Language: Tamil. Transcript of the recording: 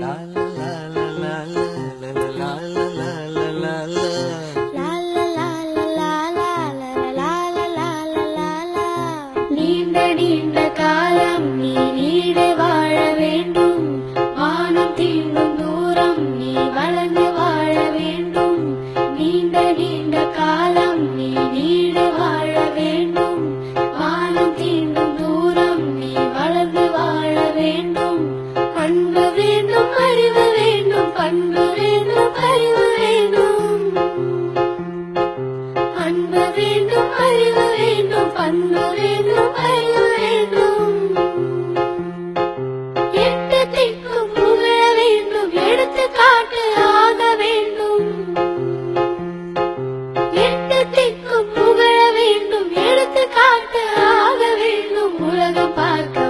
La la la la la la la la la la la la. நீண்ட நீண்ட காலம் நீ நீடு வாழ வேண்டும், வானம் தீண்டும் தூரம் நீ வளர்ந்து வாழ வேண்டும். நீண்ட நீண்ட காலம் நீ நீடு வாழ வேண்டும், வானம் தீண்டும் தூரம் நீ வளர்ந்து வாழ வேண்டும். அன்பு வேண்டும், அறிவு வேண்டும், பண்பு வேண்டும், அறிவு வேண்டும். அன்பு வேண்டும், அறிவு வேண்டும், பண்பு வேண்டும், அறிவு வேண்டும். எட்டு திக்கும் புகழ வேண்டும், எடுத்துக்காட்டு ஆக வேண்டும். எட்டு திக்கும் புகழ வேண்டும், எடுத்துக்காட்டு ஆக வேண்டும். உலகம் பார்க்க